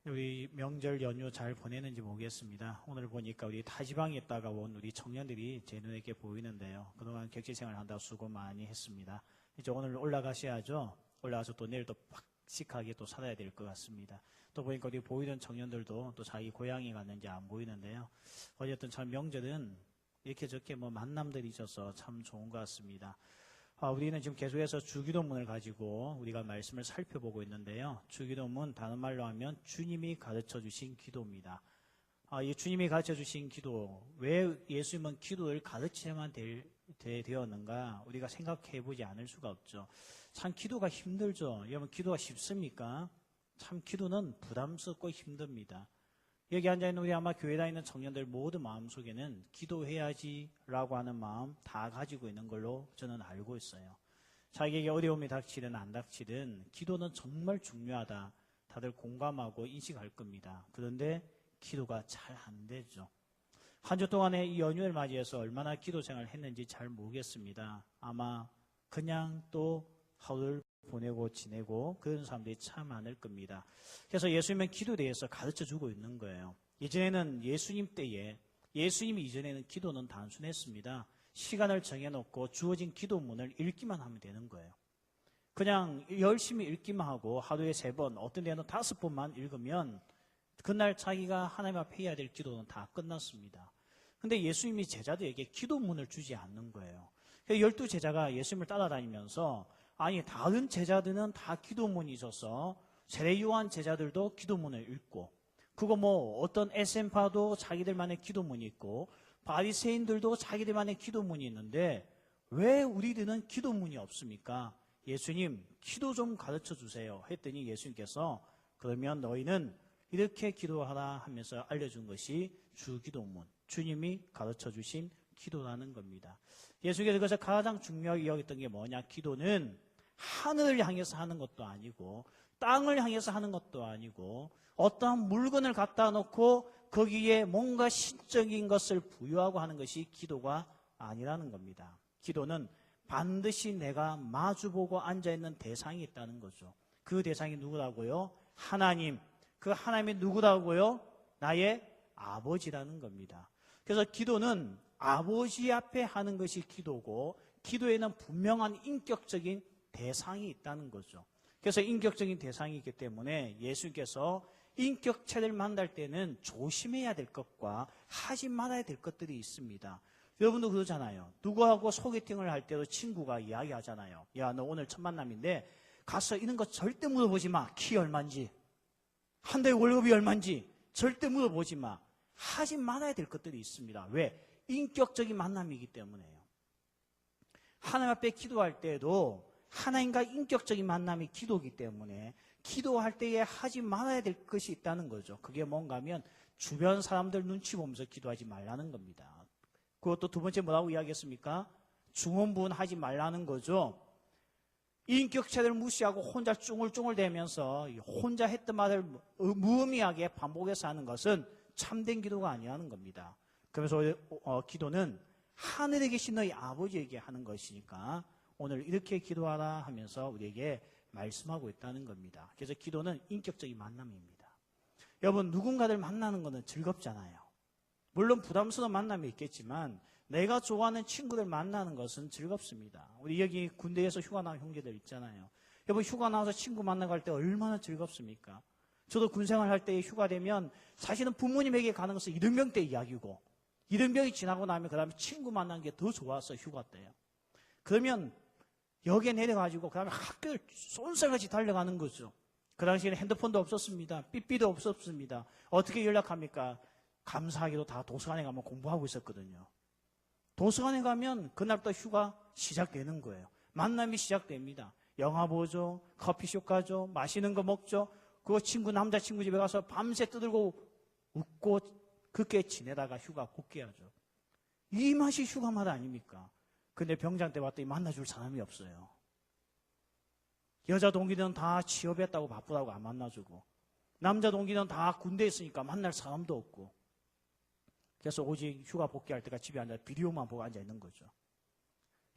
우리 명절 연휴 잘 보내는지 모르겠습니다. 오늘 보니까 우리 타지방에 있다가 온 우리 청년들이 제 눈에 이렇게 보이는데요. 그동안 격리생활 한다고 수고 많이 했습니다. 이제 오늘 올라가셔야죠. 올라가서 또 내일 또 팍식하게 또 살아야 될 것 같습니다. 또 보니까 우리 보이던 청년들도 또 자기 고향에 갔는지 안 보이는데요. 어쨌든 참 명절은 이렇게 저렇게 만남들이 있어서 참 좋은 것 같습니다. 우리는 지금 계속해서 주기도문을 가지고 우리가 말씀을 살펴보고 있는데요. 주기도문 다른 말로 하면 주님이 가르쳐 주신 기도입니다. 이 주님이 가르쳐 주신 기도, 왜 예수님은 기도를 가르쳐야만 되었는가 우리가 생각해 보지 않을 수가 없죠. 참 기도가 힘들죠. 여러분 기도가 쉽습니까? 참 기도는 부담스럽고 힘듭니다. 여기 앉아있는 우리 아마 교회 다니는 청년들 모두 마음속에는 기도해야지라고 하는 마음 다 가지고 있는 걸로 저는 알고 있어요. 자기에게 어려움이 닥치든 안 닥치든 기도는 정말 중요하다. 다들 공감하고 인식할 겁니다. 그런데 기도가 잘 안 되죠. 한 주 동안의 이 연휴를 맞이해서 얼마나 기도 생활을 했는지 잘 모르겠습니다. 아마 그냥 또 하루를 보내고 지내고 그런 사람들이 참 많을 겁니다. 그래서 예수님은 기도에 대해서 가르쳐주고 있는 거예요. 예전에는 예수님 때에 예수님이 이전에는 기도는 단순했습니다. 시간을 정해놓고 주어진 기도문을 읽기만 하면 되는 거예요. 그냥 열심히 읽기만 하고 하루에 3번 어떤 데는 5번만 읽으면 그날 자기가 하나님 앞에 해야 될 기도는 다 끝났습니다. 근데 예수님이 제자들에게 기도문을 주지 않는 거예요. 12제자가 예수님을 따라다니면서 아니 다른 제자들은 다 기도문이 있어서 세례요한 제자들도 기도문을 읽고 그거 어떤 에센파도 자기들만의 기도문이 있고 바리새인들도 자기들만의 기도문이 있는데 왜 우리들은 기도문이 없습니까? 예수님 기도 좀 가르쳐 주세요 했더니 예수님께서 그러면 너희는 이렇게 기도하라 하면서 알려준 것이 주기도문, 주님이 가르쳐 주신 기도라는 겁니다. 예수님께서 그래서 가장 중요하게 여겼던 게 뭐냐? 기도는 하늘을 향해서 하는 것도 아니고 땅을 향해서 하는 것도 아니고 어떠한 물건을 갖다 놓고 거기에 뭔가 신적인 것을 부여하고 하는 것이 기도가 아니라는 겁니다. 기도는 반드시 내가 마주보고 앉아있는 대상이 있다는 거죠. 그 대상이 누구라고요? 하나님. 그 하나님이 누구라고요? 나의 아버지라는 겁니다. 그래서 기도는 아버지 앞에 하는 것이 기도고 기도에는 분명한 인격적인 대상이 있다는 거죠. 그래서 인격적인 대상이 있기 때문에 예수님께서 인격체를 만날 때는 조심해야 될 것과 하지 말아야 될 것들이 있습니다. 여러분도 그러잖아요. 누구하고 소개팅을 할 때도 친구가 이야기하잖아요. 야, 너 오늘 첫 만남인데 가서 이런 거 절대 물어보지 마. 키 얼마인지, 한 달에 월급이 얼마인지 절대 물어보지 마. 하지 말아야 될 것들이 있습니다. 왜? 인격적인 만남이기 때문에요. 하나님 앞에 기도할 때도 하나님과 인격적인 만남이 기도이기 때문에 기도할 때에 하지 말아야 될 것이 있다는 거죠. 그게 뭔가 하면 주변 사람들 눈치 보면서 기도하지 말라는 겁니다. 그것도 두 번째 뭐라고 이야기했습니까? 중언부언 하지 말라는 거죠. 인격체를 무시하고 혼자 쭝울쭝울대면서 혼자 했던 말을 무의미하게 반복해서 하는 것은 참된 기도가 아니라는 겁니다. 그래서 기도는 하늘에 계신 너희 아버지에게 하는 것이니까 오늘 이렇게 기도하라 하면서 우리에게 말씀하고 있다는 겁니다. 그래서 기도는 인격적인 만남입니다. 여러분 누군가를 만나는 것은 즐겁잖아요. 물론 부담스러운 만남이 있겠지만 내가 좋아하는 친구들 만나는 것은 즐겁습니다. 우리 여기 군대에서 휴가 나온 형제들 있잖아요. 여러분 휴가 나와서 친구 만나고 할 때 얼마나 즐겁습니까? 저도 군생활 할 때 휴가 되면 사실은 부모님에게 가는 것은 이등병 때 이야기고 이등병이 지나고 나면 그 다음에 친구 만나는 게 더 좋았어요. 휴가 때요. 그러면 역에 내려가지고 그 다음에 학교를 쏜살같이 달려가는 거죠. 그 당시에는 핸드폰도 없었습니다. 삐삐도 없었습니다. 어떻게 연락합니까? 감사하게도 다 도서관에 가면 공부하고 있었거든요. 도서관에 가면 그날부터 휴가 시작되는 거예요. 만남이 시작됩니다. 영화 보죠. 커피숍 가죠. 맛있는 거 먹죠. 그 남자친구 집에 가서 밤새 떠들고 웃고 그렇게 지내다가 휴가 복귀하죠. 이 맛이 휴가 맛 아닙니까? 근데 병장 때 왔더니 만나줄 사람이 없어요. 여자 동기들은 다 취업했다고 바쁘다고 안 만나주고 남자 동기는 다 군대에 있으니까 만날 사람도 없고 그래서 오직 휴가 복귀할 때가 집에 앉아 비디오만 보고 앉아 있는 거죠.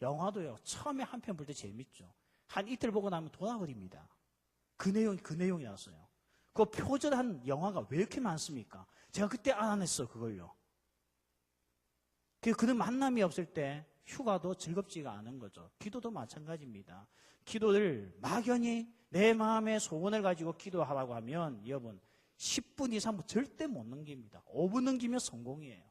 영화도요. 처음에 한 편 볼 때 재밌죠. 한 이틀 보고 나면 돌아버립니다. 그 내용이 나왔어요. 그 표절한 영화가 왜 이렇게 많습니까? 제가 그때 알아냈어, 그걸요. 그는 만남이 없을 때 휴가도 즐겁지가 않은 거죠. 기도도 마찬가지입니다. 기도를 막연히 내 마음의 소원을 가지고 기도하라고 하면 여러분 10분 이상 절대 못 넘깁니다. 5분 넘기면 성공이에요.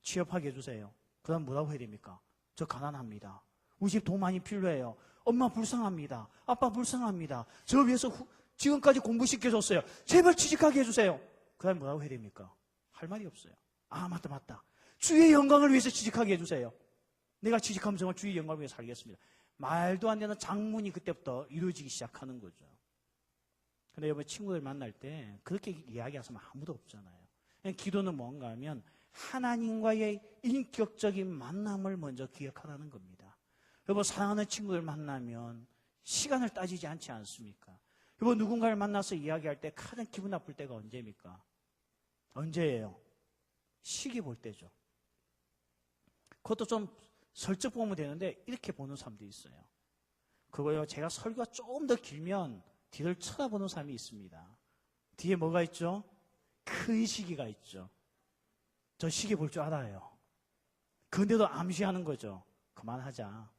취업하게 해주세요. 그 다음 뭐라고 해야 됩니까? 저 가난합니다. 우리 집 돈 많이 필요해요. 엄마 불쌍합니다. 아빠 불쌍합니다. 저 위해서 지금까지 공부시켜줬어요. 제발 취직하게 해주세요. 그 다음 뭐라고 해야 됩니까? 할 말이 없어요. 아 맞다. 주의 영광을 위해서 취직하게 해주세요. 내가 취직하면 정말 주의 영광을 위해서 살겠습니다. 말도 안 되는 장문이 그때부터 이루어지기 시작하는 거죠. 근데 여러분 친구들 만날 때 그렇게 이야기하시면 아무도 없잖아요. 기도는 뭔가 하면 하나님과의 인격적인 만남을 먼저 기억하라는 겁니다. 여러분 사랑하는 친구들 만나면 시간을 따지지 않지 않습니까? 여러분 누군가를 만나서 이야기할 때 가장 기분 나쁠 때가 언제입니까? 언제예요? 시기 볼 때죠. 그것도 좀 슬쩍 보면 되는데 이렇게 보는 사람도 있어요. 그거요, 제가 설교가 조금 더 길면 뒤를 쳐다보는 사람이 있습니다. 뒤에 뭐가 있죠? 큰 시기가 있죠. 저 시기 볼 줄 알아요. 그런데도 암시하는 거죠. 그만하자.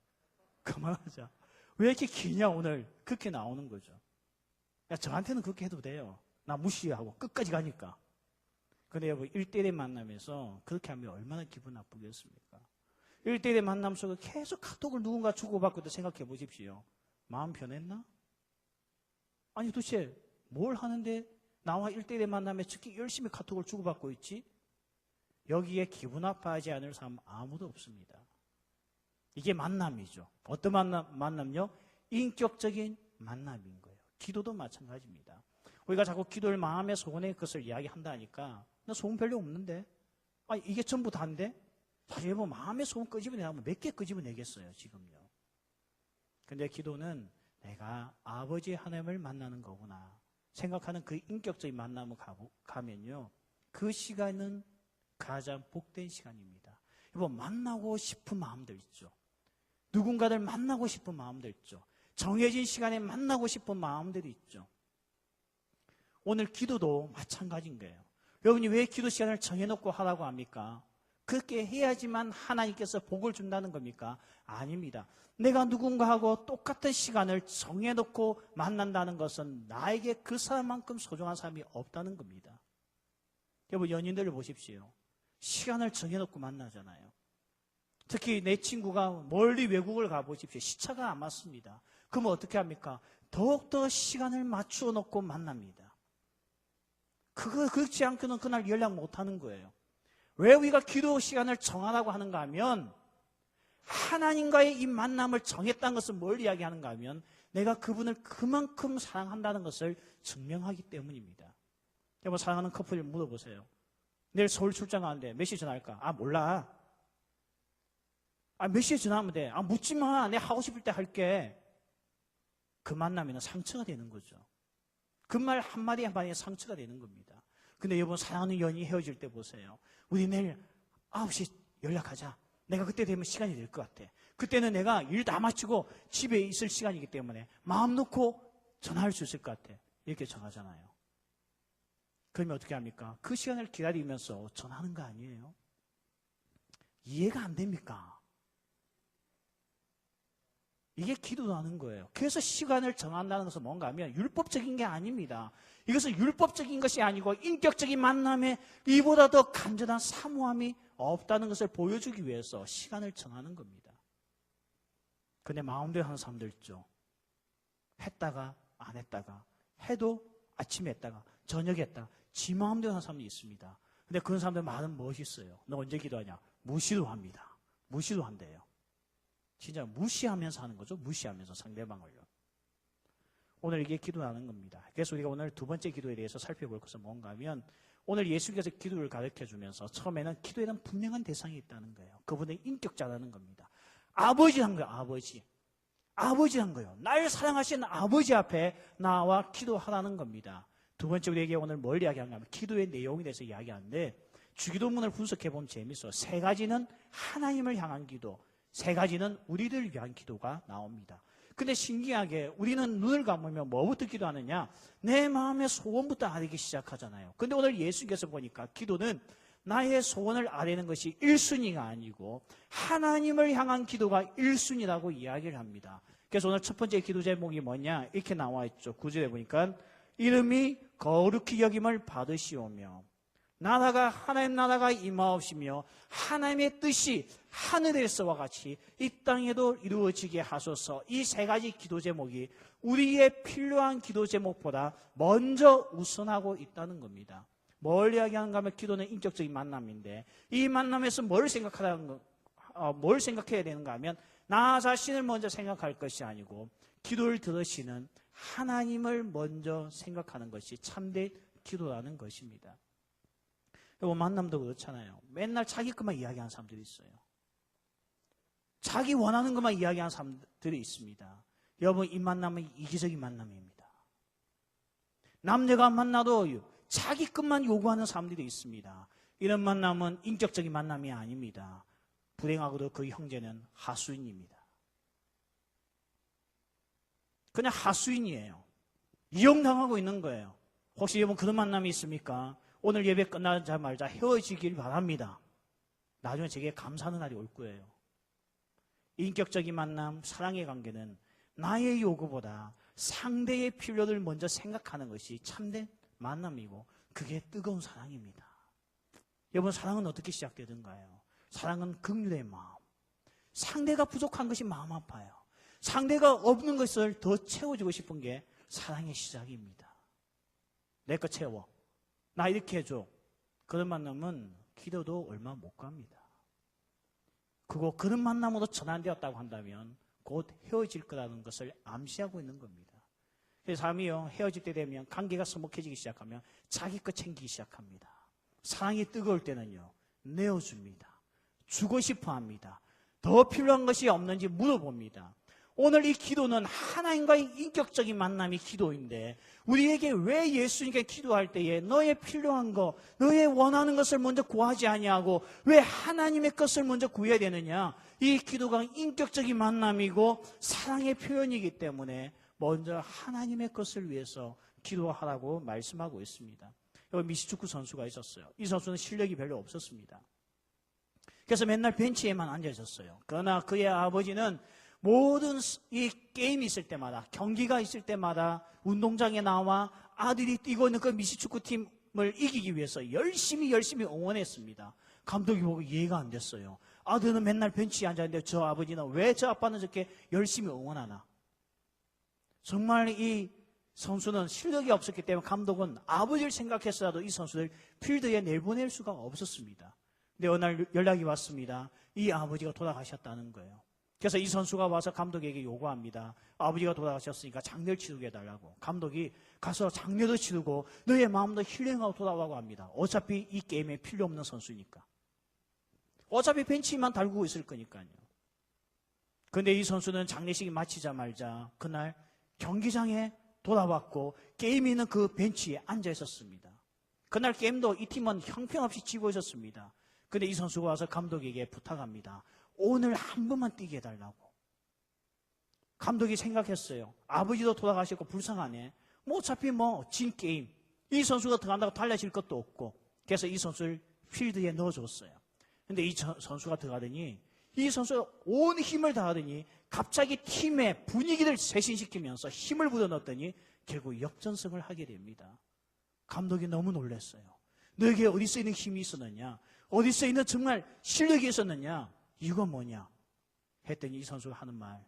왜 이렇게 기냐 오늘. 그렇게 나오는 거죠. 야, 저한테는 그렇게 해도 돼요. 나 무시하고 끝까지 가니까. 근데 여러분 1대1의 만남에서 그렇게 하면 얼마나 기분 나쁘겠습니까? 1대1의 만남 속에 계속 카톡을 누군가 주고받고 있다 생각해 보십시오. 마음 변했나? 아니 도대체 뭘 하는데 나와 1대1의 만남에 특히 열심히 카톡을 주고받고 있지? 여기에 기분 아파하지 않을 사람 아무도 없습니다. 이게 만남이죠. 어떤 만남요? 인격적인 만남인 거예요. 기도도 마찬가지입니다. 우리가 자꾸 기도를 마음의 소원의 것을 이야기한다니까 나 소원 별로 없는데 아니 이게 전부 다인데 사실 뭐 마음의 소원 끄집어내면 몇 개 끄집어내겠어요 지금요. 근데 기도는 내가 아버지 하나님을 만나는 거구나 생각하는 그 인격적인 만남을 가면요 그 시간은 가장 복된 시간입니다. 여러분 만나고 싶은 마음들 있죠. 누군가를 만나고 싶은 마음들 있죠. 정해진 시간에 만나고 싶은 마음들이 있죠. 오늘 기도도 마찬가지인 거예요. 여러분이 왜 기도 시간을 정해놓고 하라고 합니까? 그렇게 해야지만 하나님께서 복을 준다는 겁니까? 아닙니다. 내가 누군가하고 똑같은 시간을 정해놓고 만난다는 것은 나에게 그 사람만큼 소중한 사람이 없다는 겁니다. 여러분 연인들을 보십시오. 시간을 정해놓고 만나잖아요. 특히 내 친구가 멀리 외국을 가보십시오. 시차가 안 맞습니다. 그러면 어떻게 합니까? 더욱더 시간을 맞추어 놓고 만납니다. 그렇지 않고는 그날 연락 못하는 거예요. 왜 우리가 기도 시간을 정하라고 하는가 하면 하나님과의 이 만남을 정했다는 것을 뭘 이야기하는가 하면 내가 그분을 그만큼 사랑한다는 것을 증명하기 때문입니다. 여러분 사랑하는 커플을 물어보세요. 내일 서울 출장 가는데 몇 시에 전화할까? 아 몰라. 아 몇 시에 전화하면 돼. 아 묻지 마. 내가 하고 싶을 때 할게. 그 만남에는 상처가 되는 거죠. 그 말 한마디 한마디에 상처가 되는 겁니다. 근데 여러분 사랑하는 연인이 헤어질 때 보세요. 우리 내일 9시 연락하자. 내가 그때 되면 시간이 될 것 같아. 그때는 내가 일 다 마치고 집에 있을 시간이기 때문에 마음 놓고 전화할 수 있을 것 같아. 이렇게 정하잖아요. 그러면 어떻게 합니까? 그 시간을 기다리면서 전하는 거 아니에요? 이해가 안 됩니까? 이게 기도도 하는 거예요. 그래서 시간을 정한다는 것은 뭔가 하면 율법적인 게 아닙니다. 이것은 율법적인 것이 아니고 인격적인 만남에 이보다 더 간절한 사모함이 없다는 것을 보여주기 위해서 시간을 정하는 겁니다. 근데 마음대로 하는 사람들 있죠. 했다가 안 했다가 해도 아침에 했다가 저녁에 했다가 지 마음대로 하는 사람이 있습니다. 근데 그런 사람들 말은 멋있어요. 너 언제 기도하냐? 무시도 합니다. 무시도 한대요. 진짜 무시하면서 하는 거죠. 무시하면서 상대방을요. 오늘 이게 기도하는 겁니다. 그래서 우리가 오늘 두 번째 기도에 대해서 살펴볼 것은 뭔가 하면 오늘 예수께서 기도를 가르쳐주면서 처음에는 기도에는 분명한 대상이 있다는 거예요. 그분의 인격자라는 겁니다. 아버지란 거예요. 아버지란 거예요. 날 사랑하시는 아버지 앞에 나와 기도하라는 겁니다. 두 번째 우리에게 오늘 뭘 이야기하는가 하면 기도의 내용에 대해서 이야기하는데 주기도문을 분석해보면 재밌어요. 세 가지는 하나님을 향한 기도, 세 가지는 우리를 위한 기도가 나옵니다. 근데 신기하게 우리는 눈을 감으면 뭐부터 기도하느냐? 내 마음의 소원부터 아뢰기 시작하잖아요. 근데 오늘 예수께서 보니까 기도는 나의 소원을 아뢰는 것이 1순위가 아니고 하나님을 향한 기도가 1순위라고 이야기를 합니다. 그래서 오늘 첫 번째 기도 제목이 뭐냐? 이렇게 나와 있죠. 9절에 보니까 이름이 거룩히 여김을 받으시오며 하나님 나라가 임하옵시며 하나님의 뜻이 하늘에서와 같이 이 땅에도 이루어지게 하소서. 이 세 가지 기도 제목이 우리의 필요한 기도 제목보다 먼저 우선하고 있다는 겁니다. 뭘 이야기하는가 하면 기도는 인격적인 만남인데 이 만남에서 뭘 생각해야 되는가 하면 나 자신을 먼저 생각할 것이 아니고 기도를 들으시는 하나님을 먼저 생각하는 것이 참된 기도라는 것입니다. 여러분 만남도 그렇잖아요. 맨날 자기 것만 이야기하는 사람들이 있어요. 자기 원하는 것만 이야기하는 사람들이 있습니다. 여러분 이 만남은 이기적인 만남입니다. 남녀가 만나도 자기 것만 요구하는 사람들이 있습니다. 이런 만남은 인격적인 만남이 아닙니다. 불행하고도 그 형제는 하수인입니다. 그냥 하수인이에요. 이용당하고 있는 거예요. 혹시 여러분 그런 만남이 있습니까? 오늘 예배 끝나자마자 헤어지길 바랍니다. 나중에 제게 감사하는 날이 올 거예요. 인격적인 만남, 사랑의 관계는 나의 요구보다 상대의 필요를 먼저 생각하는 것이 참된 만남이고 그게 뜨거운 사랑입니다. 여러분 사랑은 어떻게 시작되던가요? 사랑은 긍휼의 마음. 상대가 부족한 것이 마음 아파요. 상대가 없는 것을 더 채워주고 싶은 게 사랑의 시작입니다. 내 거 채워. 나 이렇게 해줘. 그런 만남은 기도도 얼마 못 갑니다. 그런 만남으로 전환되었다고 한다면 곧 헤어질 거라는 것을 암시하고 있는 겁니다. 그래서 사람이요 헤어질 때 되면 관계가 서먹해지기 시작하면 자기 거 챙기기 시작합니다. 사랑이 뜨거울 때는요 내어줍니다. 주고 싶어 합니다. 더 필요한 것이 없는지 물어봅니다. 오늘 이 기도는 하나님과의 인격적인 만남이 기도인데 우리에게 왜 예수님께 기도할 때에 너의 필요한 것, 너의 원하는 것을 먼저 구하지 아니하고 왜 하나님의 것을 먼저 구해야 되느냐? 이 기도가 인격적인 만남이고 사랑의 표현이기 때문에 먼저 하나님의 것을 위해서 기도하라고 말씀하고 있습니다. 여기 미식축구 선수가 있었어요. 이 선수는 실력이 별로 없었습니다. 그래서 맨날 벤치에만 앉아 있었어요. 그러나 그의 아버지는 모든 이 게임이 있을 때마다 경기가 있을 때마다 운동장에 나와 아들이 뛰고 있는 그 미식축구팀을 이기기 위해서 열심히 응원했습니다. 감독이 보고 이해가 안 됐어요. 아들은 맨날 벤치에 앉아있는데 저 아버지는 왜 저 아빠는 저렇게 열심히 응원하나? 정말 이 선수는 실력이 없었기 때문에 감독은 아버지를 생각했어도 이 선수를 필드에 내보낼 수가 없었습니다. 근데 어느 날 연락이 왔습니다. 이 아버지가 돌아가셨다는 거예요. 그래서 이 선수가 와서 감독에게 요구합니다. 아버지가 돌아가셨으니까 장례를 치르게 해달라고. 감독이 가서 장례도 치르고 너의 마음도 힐링하고 돌아오라고 합니다. 어차피 이 게임에 필요 없는 선수니까. 어차피 벤치만 달구고 있을 거니까요. 그런데 이 선수는 장례식이 마치자마자 그날 경기장에 돌아왔고 게임이 있는 그 벤치에 앉아 있었습니다. 그날 게임도 이 팀은 형편없이 지고 있었습니다. 그런데 이 선수가 와서 감독에게 부탁합니다. 오늘 한 번만 뛰게 해달라고. 감독이 생각했어요. 아버지도 돌아가셨고 불쌍하네. 어차피 진 게임. 이 선수가 들어간다고 달라질 것도 없고. 그래서 이 선수를 필드에 넣어줬어요. 근데 이 선수가 들어가더니 이 선수가 온 힘을 다하더니 갑자기 팀의 분위기를 쇄신시키면서 힘을 불어넣었더니 결국 역전승을 하게 됩니다. 감독이 너무 놀랐어요. 너에게 어디서 있는 힘이 있었느냐? 어디서 있는 정말 실력이 있었느냐? 이건 뭐냐? 했더니 이 선수가 하는 말.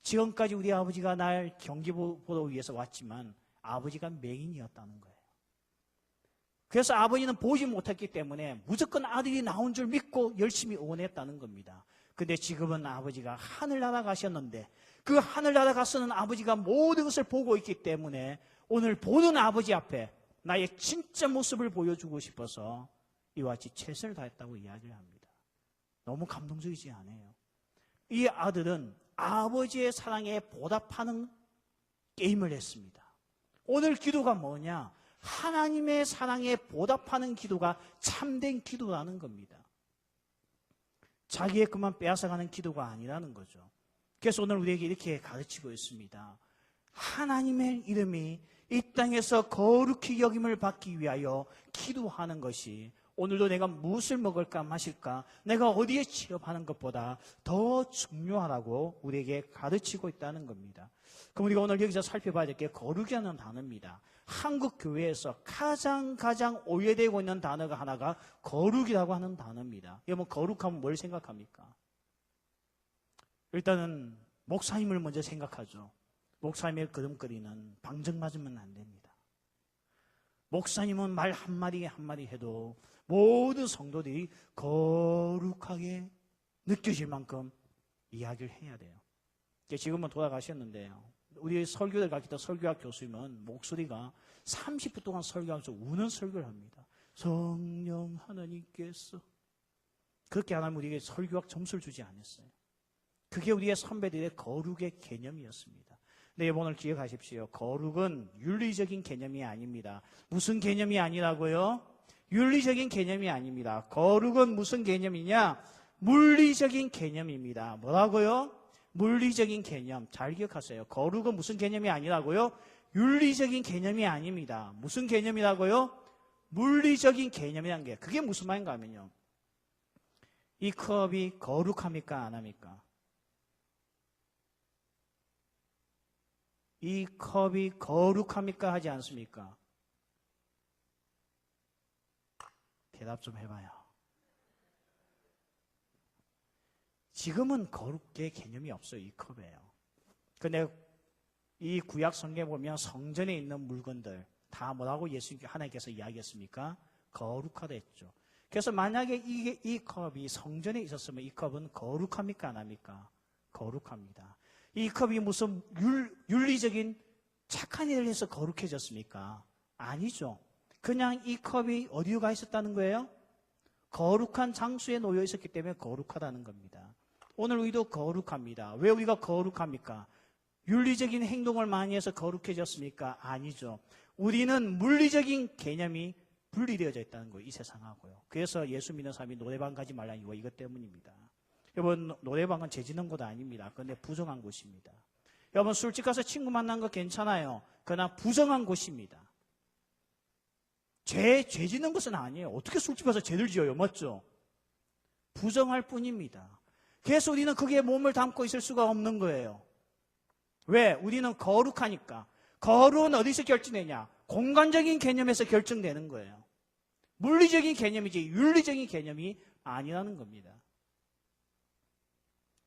지금까지 우리 아버지가 날 경기 보러 위해서 왔지만 아버지가 맹인이었다는 거예요. 그래서 아버지는 보지 못했기 때문에 무조건 아들이 나온 줄 믿고 열심히 응원했다는 겁니다. 근데 지금은 아버지가 하늘나라 가셨는데 그 하늘나라 가서는 아버지가 모든 것을 보고 있기 때문에 오늘 보는 아버지 앞에 나의 진짜 모습을 보여주고 싶어서 이와 같이 최선을 다했다고 이야기를 합니다. 너무 감동적이지 않아요? 이 아들은 아버지의 사랑에 보답하는 게임을 했습니다. 오늘 기도가 뭐냐? 하나님의 사랑에 보답하는 기도가 참된 기도라는 겁니다. 자기의 것만 빼앗아가는 기도가 아니라는 거죠. 그래서 오늘 우리에게 이렇게 가르치고 있습니다. 하나님의 이름이 이 땅에서 거룩히 여김을 받기 위하여 기도하는 것이 오늘도 내가 무엇을 먹을까 마실까 내가 어디에 취업하는 것보다 더 중요하다고 우리에게 가르치고 있다는 겁니다. 그럼 우리가 오늘 여기서 살펴봐야 될 게 거룩이라는 단어입니다. 한국 교회에서 가장 오해되고 있는 단어가 하나가 거룩이라고 하는 단어입니다. 여러분 거룩하면 뭘 생각합니까? 일단은 목사님을 먼저 생각하죠. 목사님의 걸음걸이는 방정 맞으면 안 됩니다. 목사님은 말 한마디 해도 모든 성도들이 거룩하게 느껴질 만큼 이야기를 해야 돼요. 지금은 돌아가셨는데요. 우리 설교를 가르치던 설교학 교수님은 목소리가 30분 동안 설교하면서 우는 설교를 합니다. 성령 하나님께서 그렇게 안 하면 우리에게 설교학 점수를 주지 않았어요. 그게 우리의 선배들의 거룩의 개념이었습니다. 네, 오늘 기억하십시오. 거룩은 윤리적인 개념이 아닙니다. 무슨 개념이 아니라고요? 윤리적인 개념이 아닙니다. 거룩은 무슨 개념이냐? 물리적인 개념입니다. 뭐라고요? 물리적인 개념. 잘 기억하세요. 거룩은 무슨 개념이 아니라고요? 윤리적인 개념이 아닙니다. 무슨 개념이라고요? 물리적인 개념이란 게 그게 무슨 말인가 하면요. 이 컵이 거룩합니까? 안 합니까? 이 컵이 거룩합니까? 하지 않습니까? 대답 좀 해봐요. 지금은 거룩의 개념이 없어요. 이 컵에요. 근데 이 구약 성경에 보면 성전에 있는 물건들 다 뭐라고 하나님께서 이야기했습니까? 거룩하다 했죠. 그래서 만약에 이 컵이 성전에 있었으면 이 컵은 거룩합니까? 안 합니까? 거룩합니다. 이 컵이 무슨 윤리적인 착한 일을 해서 거룩해졌습니까? 아니죠. 그냥 이 컵이 어디로 가 있었다는 거예요? 거룩한 장소에 놓여 있었기 때문에 거룩하다는 겁니다. 오늘 우리도 거룩합니다. 왜 우리가 거룩합니까? 윤리적인 행동을 많이 해서 거룩해졌습니까? 아니죠. 우리는 물리적인 개념이 분리되어져 있다는 거예요. 이 세상하고요. 그래서 예수 믿는 사람이 노래방 가지 말라는 이유가 이것 때문입니다. 여러분, 노래방은 죄 짓는 곳 아닙니다. 그런데 부정한 곳입니다. 여러분, 술집 가서 친구 만난 거 괜찮아요. 그러나 부정한 곳입니다. 죄 짓는 것은 아니에요. 어떻게 술집 가서 죄를 지어요? 맞죠? 부정할 뿐입니다. 그래서 우리는 거기에 몸을 담고 있을 수가 없는 거예요. 왜? 우리는 거룩하니까. 거룩은 어디서 결정되냐? 공간적인 개념에서 결정되는 거예요. 물리적인 개념이지 윤리적인 개념이 아니라는 겁니다.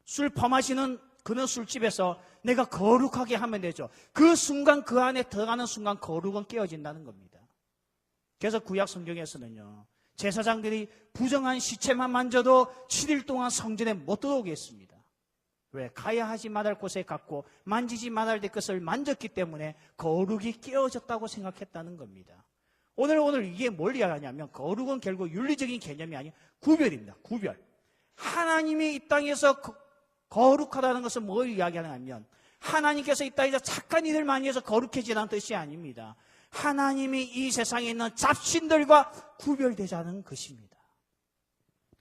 술 퍼마시는 그런 술집에서 내가 거룩하게 하면 되죠. 그 순간 그 안에 들어가는 순간 거룩은 깨어진다는 겁니다. 그래서 구약 성경에서는요. 제사장들이 부정한 시체만 만져도 7일 동안 성전에 못 들어오게 했습니다. 왜? 가야 하지 말할 곳에 갔고 만지지 말아야 될 것을 만졌기 때문에 거룩이 깨어졌다고 생각했다는 겁니다. 오늘 이게 뭘 이야기하냐면 거룩은 결국 윤리적인 개념이 아닌 구별입니다. 구별. 하나님이 이 땅에서 거룩하다는 것은 뭘 이야기하냐면 하나님께서 이 땅에서 착한 일을 많이 해서 거룩해지라는 뜻이 아닙니다. 하나님이 이 세상에 있는 잡신들과 구별되자는 것입니다.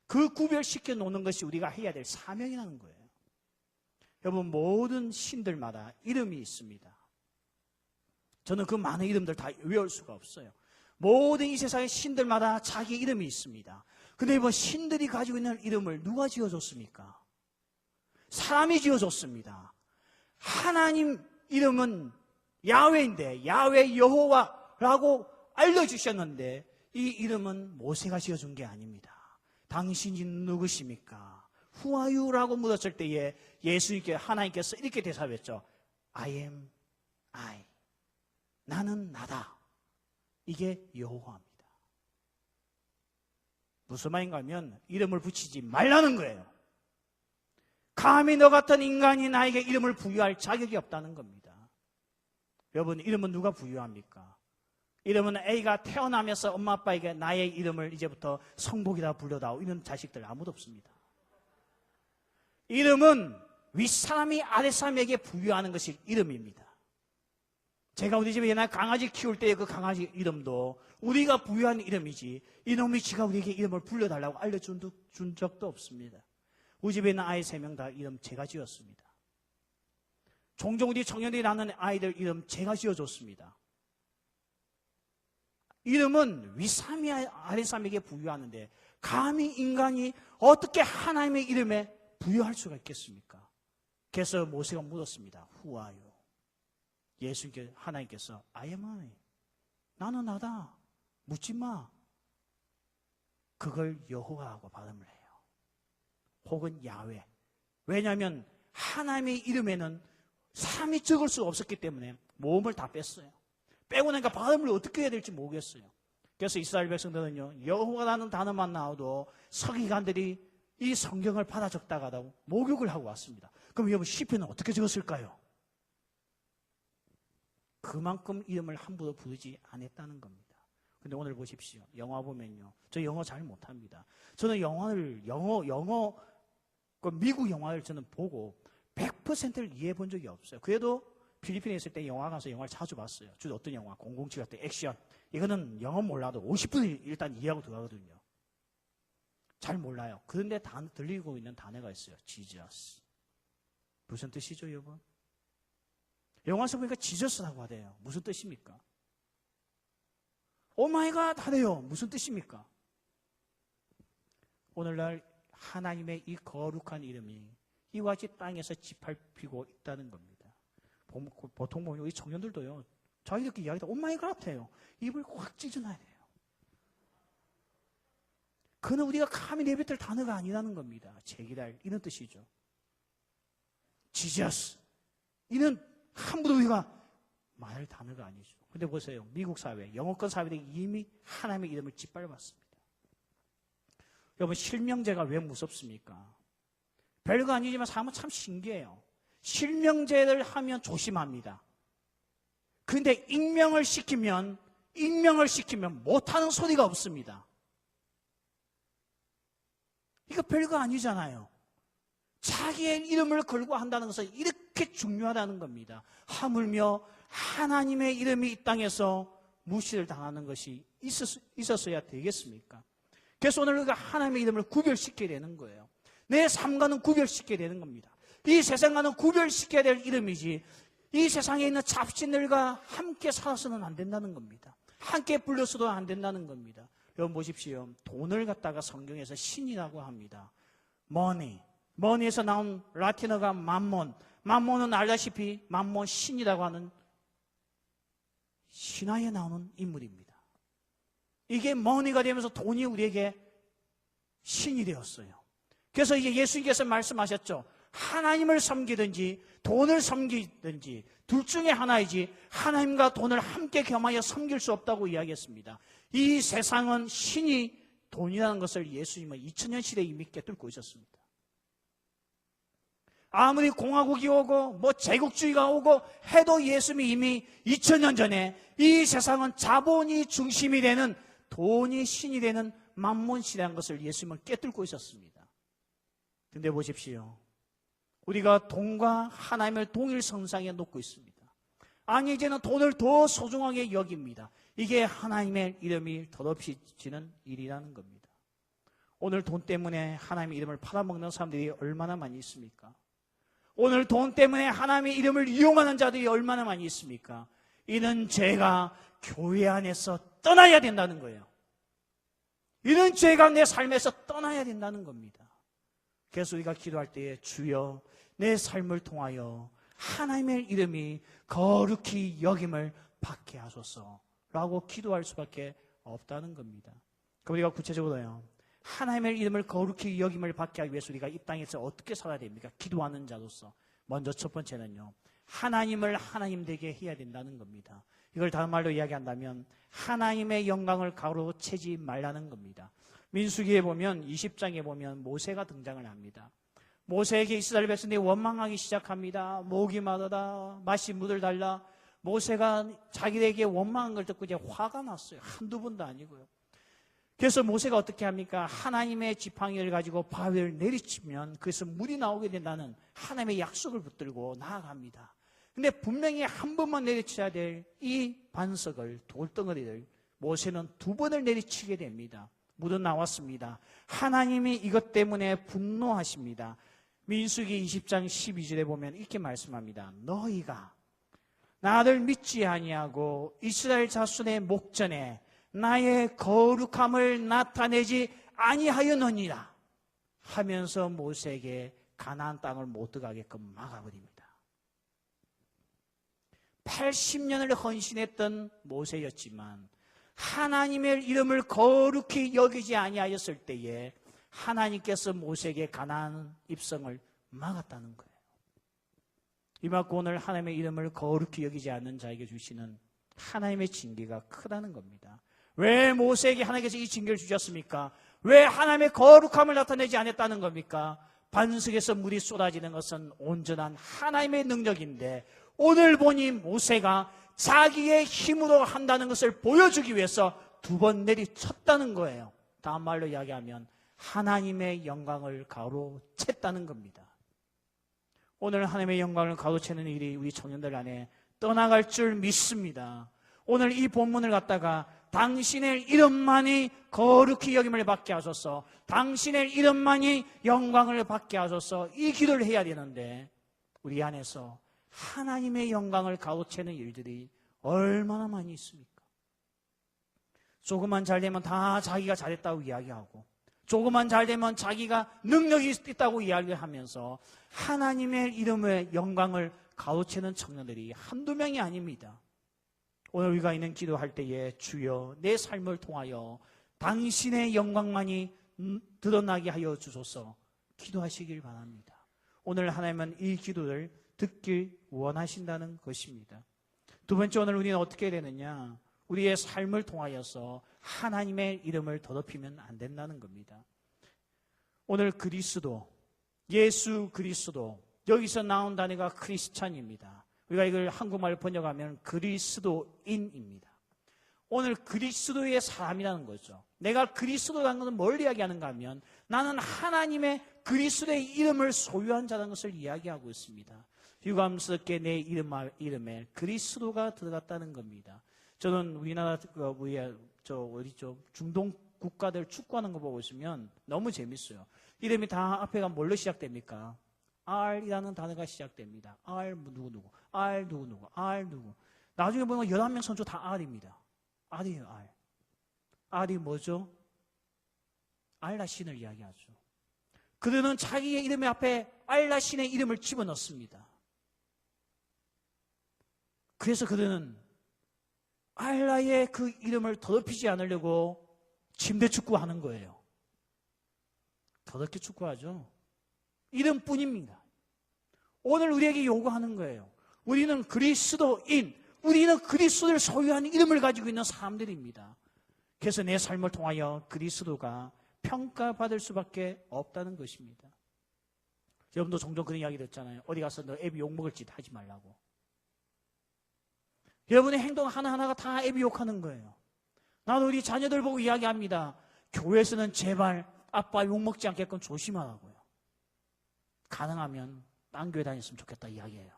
그 구별시켜 놓는 것이 우리가 해야 될 사명이라는 거예요. 여러분, 모든 신들마다 이름이 있습니다. 저는 그 많은 이름들 다 외울 수가 없어요. 모든 이 세상의 신들마다 자기 이름이 있습니다. 근데 뭐 신들이 가지고 있는 이름을 누가 지어줬습니까? 사람이 지어줬습니다. 하나님 이름은 야훼인데 야훼 여호와라고 알려주셨는데 이 이름은 모세가 지어준 게 아닙니다. 당신이 누구십니까? Who are you? 라고 물었을 때에 예수님께 하나님께서 이렇게 대답했죠. I am I. 나는 나다. 이게 여호와입니다. 무슨 말인가 하면 이름을 붙이지 말라는 거예요. 감히 너 같은 인간이 나에게 이름을 부여할 자격이 없다는 겁니다. 여러분, 이름은 누가 부여합니까? 이름은 A가 태어나면서 엄마 아빠에게 나의 이름을 이제부터 성복이라 불러다오 이런 자식들 아무도 없습니다. 이름은 윗사람이 아랫사람에게 부여하는 것이 이름입니다. 제가 우리 집에 옛날 강아지 키울 때의 그 강아지 이름도 우리가 부여한 이름이지 이놈이 지가 우리에게 이름을 불러달라고 알려준 적도 없습니다. 우리 집에 있는 아이 3명 다 이름 제가 지었습니다. 종종 우리 청년들이 낳는 아이들 이름 제가 지어줬습니다. 이름은 위삼이 아랫삼에게 부여하는데 감히 인간이 어떻게 하나님의 이름에 부여할 수가 있겠습니까? 그래서 모세가 물었습니다. Who are you? 예수님께 하나님께서 I am I. 나는 나다. 묻지 마. 그걸 여호와하고 발음을 해요. 혹은 야훼. 왜냐하면 하나님의 이름에는 사람이 적을 수 없었기 때문에 모음을 다 뺐어요. 빼고 나니까 발음을 어떻게 해야 될지 모르겠어요. 그래서 이스라엘 백성들은요, 여호와라는 단어만 나와도 서기관들이 이 성경을 받아 적다가도 목욕을 하고 왔습니다. 그럼 여러분 시편은 어떻게 적었을까요? 그만큼 이름을 함부로 부르지 않았다는 겁니다. 근데 오늘 보십시오. 영화 보면요. 저 영어 잘 못합니다. 저는 미국 영화를 저는 보고 100%를 이해해 본 적이 없어요. 그래도 필리핀에 있을 때 영화 가서 영화를 자주 봤어요. 주로 어떤 영화? 007 같은 액션. 이거는 영어 몰라도 50분 일단 이해하고 들어가거든요. 잘 몰라요. 그런데 들리고 있는 단어가 있어요. Jesus. 무슨 뜻이죠, 여러분? 영화에서 보니까 지저스라고 하대요. 무슨 뜻입니까? 오마이갓 하래요. 무슨 뜻입니까? 오늘날 하나님의 이 거룩한 이름이 이와 같이 땅에서 짓밟히고 있다는 겁니다. 보통 보면 우리 청년들도요, 자기들끼리 이야기다 오마이갓 해요. 입을 확 찢어놔야 돼요. 그는 우리가 감히 내뱉을 단어가 아니라는 겁니다. 제기랄 이런 뜻이죠. 지저스. 이는 함부로 우리가 말할 단어가 아니죠. 근데 보세요. 미국 사회, 영어권 사회들이 이미 하나님의 이름을 짓밟았습니다. 여러분, 실명제가 왜 무섭습니까? 별거 아니지만 사람은 참 신기해요. 실명제를 하면 조심합니다. 그런데 익명을 시키면 못하는 소리가 없습니다. 이거 별거 아니잖아요. 자기의 이름을 걸고 한다는 것은 이렇게 중요하다는 겁니다. 하물며 하나님의 이름이 이 땅에서 무시를 당하는 것이 있었어야 되겠습니까? 그래서 오늘 우리가 하나님의 이름을 구별시켜야 되는 거예요. 내 삶과는 구별시켜야 되는 겁니다. 이 세상과는 구별시켜야 될 이름이지 이 세상에 있는 잡신들과 함께 살아서는 안 된다는 겁니다. 함께 불려서도 안 된다는 겁니다. 여러분 보십시오. 돈을 갖다가 성경에서 신이라고 합니다. 머니에서 나온 라틴어가 맘몬. 맘몬은 알다시피 맘몬 신이라고 하는 신화에 나오는 인물입니다. 이게 머니가 되면서 돈이 우리에게 신이 되었어요. 그래서 이제 예수님께서 말씀하셨죠. 하나님을 섬기든지 돈을 섬기든지 둘 중에 하나이지 하나님과 돈을 함께 겸하여 섬길 수 없다고 이야기했습니다. 이 세상은 신이 돈이라는 것을 예수님은 2000년 시대에 이미 깨뚫고 있었습니다. 아무리 공화국이 오고 제국주의가 오고 해도 예수님이 이미 2000년 전에 이 세상은 자본이 중심이 되는 돈이 신이 되는 만몬시라는 것을 예수님은 깨뚫고 있었습니다. 그런데 보십시오. 우리가 돈과 하나님을 동일 선상에 놓고 있습니다. 아니 이제는 돈을 더 소중하게 여깁니다. 이게 하나님의 이름이 더럽혀지는 일이라는 겁니다. 오늘 돈 때문에 하나님의 이름을 팔아먹는 사람들이 얼마나 많이 있습니까? 오늘 돈 때문에 하나님의 이름을 이용하는 자들이 얼마나 많이 있습니까? 이는 죄가 교회 안에서 떠나야 된다는 거예요. 이런 죄가 내 삶에서 떠나야 된다는 겁니다. 그래서 우리가 기도할 때에 주여 내 삶을 통하여 하나님의 이름이 거룩히 여김을 받게 하소서라고 기도할 수밖에 없다는 겁니다. 그럼 우리가 구체적으로요. 하나님의 이름을 거룩히 여김을 받게 하기 위해서 우리가 이 땅에서 어떻게 살아야 됩니까? 기도하는 자로서. 먼저 첫 번째는요. 하나님을 하나님 되게 해야 된다는 겁니다. 이걸 다른 말로 이야기한다면 하나님의 영광을 가로채지 말라는 겁니다. 민수기에 보면 20장에 보면 모세가 등장을 합니다. 모세에게 이스라엘 백성들이 원망하기 시작합니다. 목이 마르다, 맛이 물을 달라. 모세가 자기에게 원망한 걸 듣고 이제 화가 났어요. 한두 번도 아니고요. 그래서 모세가 어떻게 합니까? 하나님의 지팡이를 가지고 바위를 내리치면 그래서 물이 나오게 된다는 하나님의 약속을 붙들고 나아갑니다. 근데 분명히 한 번만 내리쳐야 될 이 반석을, 돌덩어리를 모세는 두 번을 내리치게 됩니다. 물은 나왔습니다. 하나님이 이것 때문에 분노하십니다. 민수기 20장 12절에 보면 이렇게 말씀합니다. 너희가 나를 믿지 아니하고 이스라엘 자손의 목전에 나의 거룩함을 나타내지 아니하였느니라 하면서 모세에게 가나안 땅을 못 들어가게끔 막아버립니다. 80년을 헌신했던 모세였지만 하나님의 이름을 거룩히 여기지 아니하였을 때에 하나님께서 모세에게 가나안 입성을 막았다는 거예요. 이만큼 오늘 하나님의 이름을 거룩히 여기지 않는 자에게 주시는 하나님의 징계가 크다는 겁니다. 왜 모세에게 하나님께서 이 징계를 주셨습니까? 왜 하나님의 거룩함을 나타내지 않았다는 겁니까? 반석에서 물이 쏟아지는 것은 온전한 하나님의 능력인데 오늘 보니 모세가 자기의 힘으로 한다는 것을 보여주기 위해서 두 번 내리쳤다는 거예요. 다음 말로 이야기하면 하나님의 영광을 가로챘다는 겁니다. 오늘 하나님의 영광을 가로채는 일이 우리 청년들 안에 떠나갈 줄 믿습니다. 오늘 이 본문을 갖다가 당신의 이름만이 거룩히 여김을 받게 하소서, 당신의 이름만이 영광을 받게 하소서, 이 기도를 해야 되는데 우리 안에서 하나님의 영광을 가로채는 일들이 얼마나 많이 있습니까? 조금만 잘 되면 다 자기가 잘했다고 이야기하고, 조금만 잘 되면 자기가 능력이 있다고 이야기하면서 하나님의 이름의 영광을 가로채는 청년들이 한두 명이 아닙니다. 오늘 우리가 있는 기도할 때에 주여 내 삶을 통하여 당신의 영광만이 드러나게 하여 주소서 기도하시길 바랍니다. 오늘 하나님은 이 기도를 듣길 원하신다는 것입니다. 두 번째, 오늘 우리는 어떻게 해야 되느냐? 우리의 삶을 통하여서 하나님의 이름을 더럽히면 안 된다는 겁니다. 오늘 그리스도, 예수 그리스도, 여기서 나온 단어가 크리스찬입니다. 우리가 이걸 한국말로 번역하면 그리스도인입니다. 오늘 그리스도의 사람이라는 거죠. 내가 그리스도라는 것은 뭘 이야기하는가 하면 나는 하나님의 그리스도의 이름을 소유한 자라는 것을 이야기하고 있습니다. 유감스럽게 내 이름에 그리스도가 들어갔다는 겁니다. 저는 우리나라 중동 국가들 축구하는 거 보고 있으면 너무 재밌어요. 이름이 다 앞에가 뭘로 시작됩니까? R이라는 단어가 시작됩니다. R 누구, R 누구, R 누구. 나중에 보면 11명 선수 다 R입니다. R이에요, R. R이 뭐죠? 알라 신을 이야기하죠. 그들은 자기의 이름 앞에 알라 신의 이름을 집어넣습니다. 그래서 그들은 알라의 그 이름을 더럽히지 않으려고 침대 축구하는 거예요. 더럽게 축구하죠. 이름뿐입니다. 오늘 우리에게 요구하는 거예요. 우리는 그리스도인, 우리는 그리스도를 소유하는 이름을 가지고 있는 사람들입니다. 그래서 내 삶을 통하여 그리스도가 평가받을 수밖에 없다는 것입니다. 여러분도 종종 그런 이야기 듣잖아요. 어디 가서 너 애비 욕먹을 짓 하지 말라고. 여러분의 행동 하나하나가 다 애비 욕하는 거예요. 나도 우리 자녀들 보고 이야기합니다. 교회에서는 제발 아빠 욕먹지 않게끔 조심하라고요. 가능하면 딴 교회 다녔으면 좋겠다 이야기해요.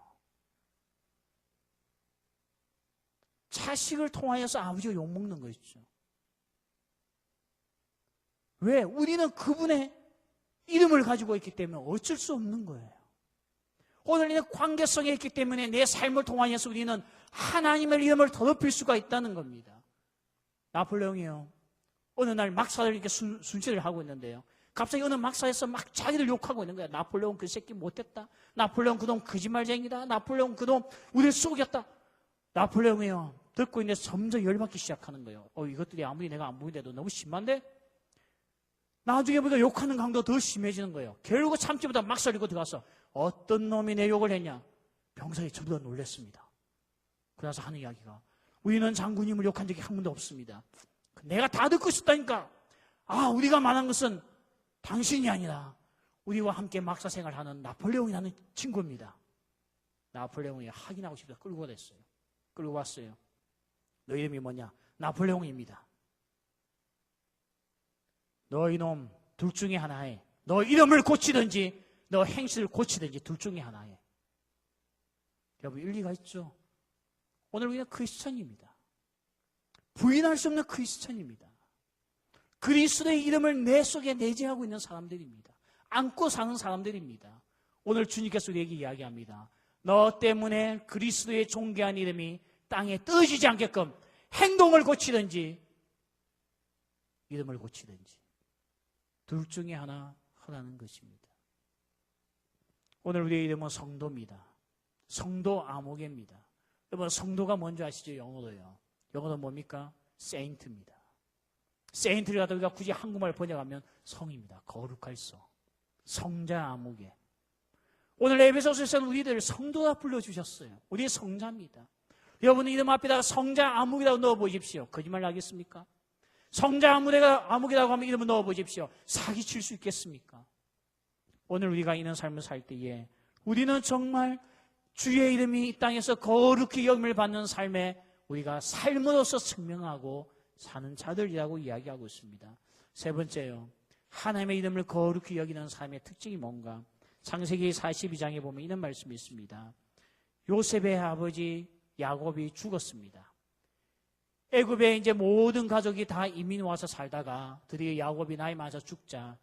자식을 통하여서 아버지가 욕먹는 거 있죠. 왜? 우리는 그분의 이름을 가지고 있기 때문에 어쩔 수 없는 거예요. 오늘 이는 관계성에 있기 때문에 내 삶을 통하여서 우리는 하나님의 이름을 더럽힐 수가 있다는 겁니다. 나폴레옹이요. 어느 날 막사를 이렇게 순시를 하고 있는데요. 갑자기 어느 막사에서 막 자기를 욕하고 있는 거야. 나폴레옹 그 새끼 못됐다. 나폴레옹 그놈 거짓말쟁이다. 나폴레옹 그놈 우리를 속였다. 나폴레옹이요. 듣고 있는데 점점 열받기 시작하는 거예요. 이것들이 아무리 내가 안 보이는데도 너무 심한데? 나중에 보다 욕하는 강도가 더 심해지는 거예요. 결국 참지 못하고 막살 이고 들어가서 어떤 놈이 내 욕을 했냐? 병사들이 전부 다 놀랐습니다. 그래서 하는 이야기가 우리는 장군님을 욕한 적이 한 번도 없습니다. 내가 다 듣고 있었다니까. 우리가 말한 것은 당신이 아니라 우리와 함께 막사 생활하는 나폴레옹이라는 친구입니다. 나폴레옹이 확인하고 싶다 끌고 왔어요. 끌고 왔어요. 너 이름이 뭐냐? 나폴레옹입니다. 너 이놈 둘 중에 하나에 너 이름을 고치든지 너 행실을 고치든지 둘 중에 하나에. 여러분 일리가 있죠? 오늘 우리는 크리스천입니다. 부인할 수 없는 크리스천입니다. 그리스도의 이름을 내 속에 내재하고 있는 사람들입니다. 안고 사는 사람들입니다. 오늘 주님께서 우리에게 이야기합니다. 너 때문에 그리스도의 존귀한 이름이 땅에 떨어지지 않게끔 행동을 고치든지 이름을 고치든지 둘 중에 하나 하라는 것입니다. 오늘 우리의 이름은 성도입니다. 성도 아무개입니다. 여러분, 성도가 뭔지 아시죠? 영어로요. 영어로 뭡니까? 세인트입니다. 세인트를 갖다 우리가 굳이 한국말 번역하면 성입니다. 거룩할 성. 성자 아무개. 오늘 에베소서에서는 우리들을 성도라 불러주셨어요. 우리의 성자입니다. 여러분 이름 앞에다가 성자 아무개라고 넣어보십시오. 거짓말 하겠습니까? 성자 아무개라고 하면 이름을 넣어보십시오. 사기칠 수 있겠습니까? 오늘 우리가 이런 삶을 살 때에 우리는 정말 주의 이름이 이 땅에서 거룩히 여김을 받는 삶에 우리가 삶으로서 증명하고 사는 자들이라고 이야기하고 있습니다. 세 번째요. 하나님의 이름을 거룩히 여기는 삶의 특징이 뭔가? 창세기 42장에 보면 이런 말씀이 있습니다. 요셉의 아버지 야곱이 죽었습니다. 애굽에 이제 모든 가족이 다 이민 와서 살다가 드디어 야곱이 나이 많아서 죽자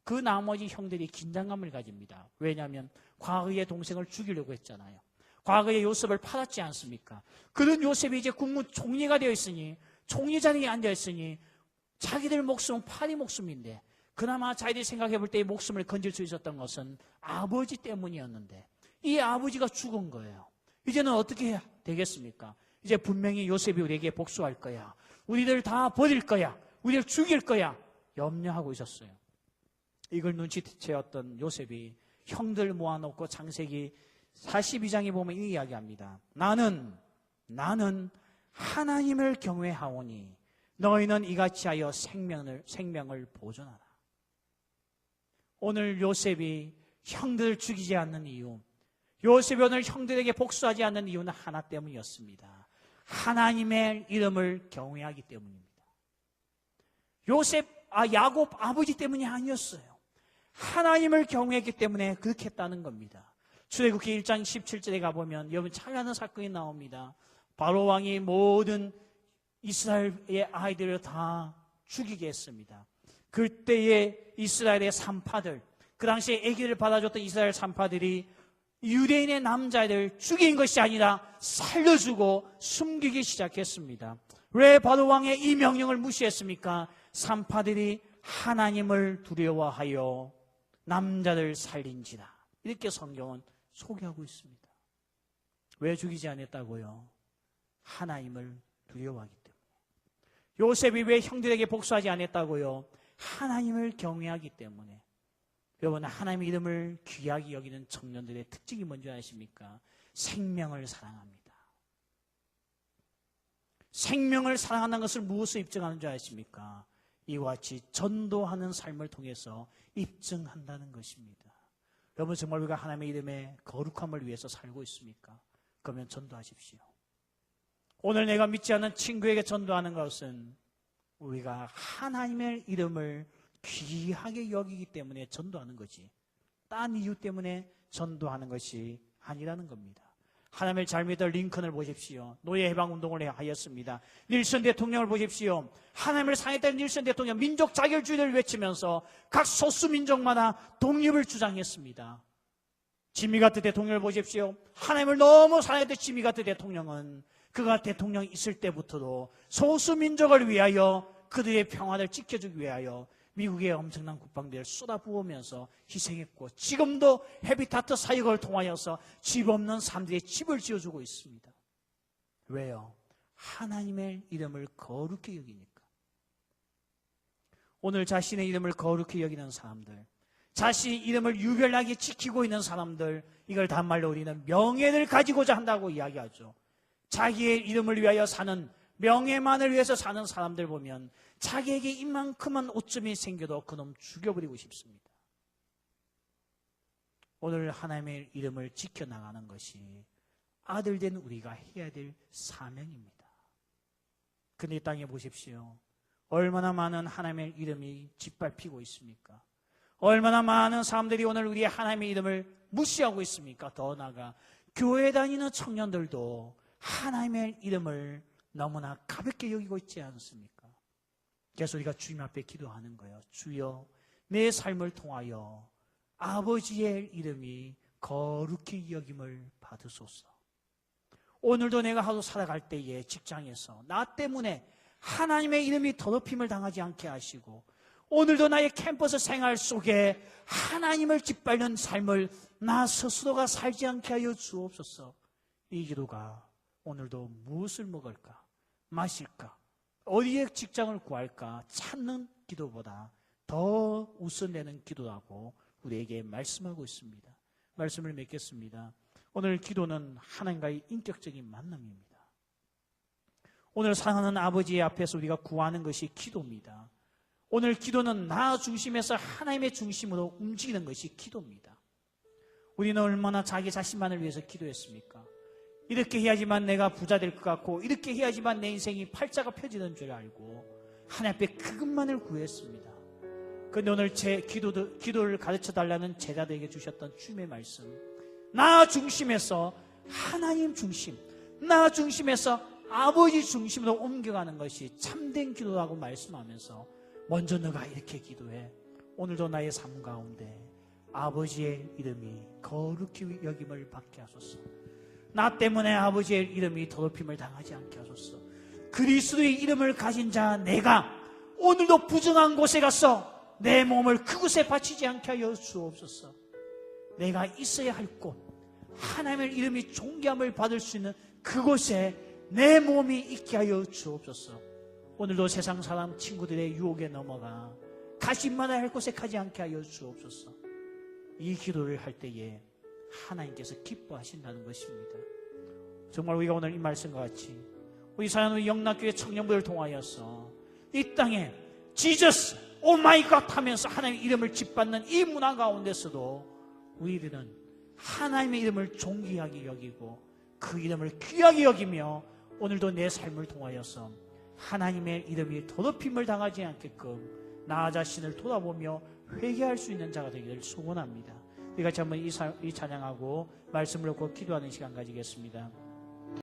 그 나머지 형들이 긴장감을 가집니다. 왜냐하면 과거의 동생을 죽이려고 했잖아요. 과거에 요셉을 팔았지 않습니까? 그런 요셉이 이제 국무 총리가 되어 있으니 총리 자리에 앉아 있으니 자기들 목숨은 파리 목숨인데 그나마 자기들이 생각해 볼 때 목숨을 건질 수 있었던 것은 아버지 때문이었는데 이 아버지가 죽은 거예요. 이제는 어떻게 해야 되겠습니까? 이제 분명히 요셉이 우리에게 복수할 거야. 우리들 다 버릴 거야. 우리를 죽일 거야. 염려하고 있었어요. 이걸 눈치채었던 요셉이 형들 모아놓고 창세기 42장에 보면 이 이야기합니다. 나는 하나님을 경외하오니 너희는 이같이 하여 생명을 보존하라. 오늘 요셉이 형들을 죽이지 않는 이유, 요셉이 오늘 형들에게 복수하지 않는 이유는 하나 때문이었습니다. 하나님의 이름을 경외하기 때문입니다. 야곱 아버지 때문이 아니었어요. 하나님을 경외했기 때문에 그렇게 했다는 겁니다. 출애굽기 1장 17절에 가보면 여러분 찬란한 사건이 나옵니다. 바로 왕이 모든 이스라엘의 아이들을 다 죽이게 했습니다. 그때의 이스라엘의 산파들, 그 당시에 아기를 받아줬던 이스라엘 산파들이 유대인의 남자애들 죽인 것이 아니라 살려주고 숨기기 시작했습니다. 왜 바로 왕의 이 명령을 무시했습니까? 산파들이 하나님을 두려워하여 남자를 살린지라. 이렇게 성경은 소개하고 있습니다. 왜 죽이지 않았다고요? 하나님을 두려워하기 때문에. 요셉이 왜 형들에게 복수하지 않았다고요? 하나님을 경외하기 때문에. 여러분, 하나님의 이름을 귀하게 여기는 청년들의 특징이 뭔지 아십니까? 생명을 사랑합니다. 생명을 사랑한다는 것을 무엇을 입증하는 줄 아십니까? 이와 같이 전도하는 삶을 통해서 입증한다는 것입니다. 여러분, 정말 우리가 하나님의 이름의 거룩함을 위해서 살고 있습니까? 그러면 전도하십시오. 오늘 내가 믿지 않는 친구에게 전도하는 것은 우리가 하나님의 이름을 귀하게 여기기 때문에 전도하는 거지, 딴 이유 때문에 전도하는 것이 아니라는 겁니다. 하나님을 잘 믿던 링컨을 보십시오. 노예해방운동을 하였습니다. 닐슨 대통령을 보십시오. 하나님을 사랑했던 닐슨 대통령, 민족 자결주의를 외치면서 각 소수민족마다 독립을 주장했습니다. 지미 가트 대통령을 보십시오. 하나님을 너무 사랑했던 지미 가트 대통령은 그가 대통령 있을 때부터도 소수민족을 위하여 그들의 평화를 지켜주기 위하여 미국의 엄청난 국방비를 쏟아부으면서 희생했고 지금도 헤비타트 사역을 통하여서 집 없는 사람들의 집을 지어주고 있습니다. 왜요? 하나님의 이름을 거룩히 여기니까. 오늘 자신의 이름을 거룩히 여기는 사람들, 자신의 이름을 유별나게 지키고 있는 사람들, 이걸 단말로 우리는 명예를 가지고자 한다고 이야기하죠. 자기의 이름을 위하여 사는, 명예만을 위해서 사는 사람들 보면 자기에게 이만큼만 오점이 생겨도 그놈 죽여버리고 싶습니다. 오늘 하나님의 이름을 지켜나가는 것이 아들된 우리가 해야 될 사명입니다. 근데 이 땅에 보십시오. 얼마나 많은 하나님의 이름이 짓밟히고 있습니까? 얼마나 많은 사람들이 오늘 우리의 하나님의 이름을 무시하고 있습니까? 더 나아가 교회 다니는 청년들도 하나님의 이름을 너무나 가볍게 여기고 있지 않습니까? 그래서 우리가 주님 앞에 기도하는 거예요. 주여, 내 삶을 통하여 아버지의 이름이 거룩히 여김을 받으소서. 오늘도 내가 하루 살아갈 때에 직장에서 나 때문에 하나님의 이름이 더럽힘을 당하지 않게 하시고, 오늘도 나의 캠퍼스 생활 속에 하나님을 짓밟는 삶을 나 스스로가 살지 않게 하여 주옵소서. 이 기도가 오늘도 무엇을 먹을까, 마실까, 어디에 직장을 구할까 찾는 기도보다 더 우선되는 기도라고 우리에게 말씀하고 있습니다. 말씀을 맺겠습니다. 오늘 기도는 하나님과의 인격적인 만남입니다. 오늘 사랑하는 아버지 앞에서 우리가 구하는 것이 기도입니다. 오늘 기도는 나 중심에서 하나님의 중심으로 움직이는 것이 기도입니다. 우리는 얼마나 자기 자신만을 위해서 기도했습니까? 이렇게 해야지만 내가 부자 될 것 같고, 이렇게 해야지만 내 인생이 팔자가 펴지는 줄 알고 하나님 앞에 그것만을 구했습니다. 그런데 오늘 제 기도를 가르쳐달라는 제자들에게 주셨던 주님의 말씀, 나 중심에서 하나님 중심, 나 중심에서 아버지 중심으로 옮겨가는 것이 참된 기도라고 말씀하면서, 먼저 너가 이렇게 기도해. 오늘도 나의 삶 가운데 아버지의 이름이 거룩히 여김을 받게 하소서. 나 때문에 아버지의 이름이 더럽힘을 당하지 않게 하소서. 그리스도의 이름을 가진 자 내가 오늘도 부정한 곳에 가서 내 몸을 그곳에 바치지 않게 하여 주옵소서. 내가 있어야 할 곳, 하나님의 이름이 존귀함을 받을 수 있는 그곳에 내 몸이 있게 하여 주옵소서. 오늘도 세상 사람 친구들의 유혹에 넘어가 가신마다 할 곳에 가지 않게 하여 주옵소서. 이 기도를 할 때에 하나님께서 기뻐하신다는 것입니다. 정말 우리가 오늘 이 말씀과 같이 우리 사랑하는 영락교회 청년부를 통하여서 이 땅에 지저스 오마이갓 하면서 하나님의 이름을 짓받는 이 문화 가운데서도 우리들은 하나님의 이름을 존귀하게 여기고 그 이름을 귀하게 여기며 오늘도 내 삶을 통하여서 하나님의 이름이 더럽힘을 당하지 않게끔 나 자신을 돌아보며 회개할 수 있는 자가 되기를 소원합니다. 우리 같이 한번 이 찬양하고 말씀을 놓고 기도하는 시간 가지겠습니다.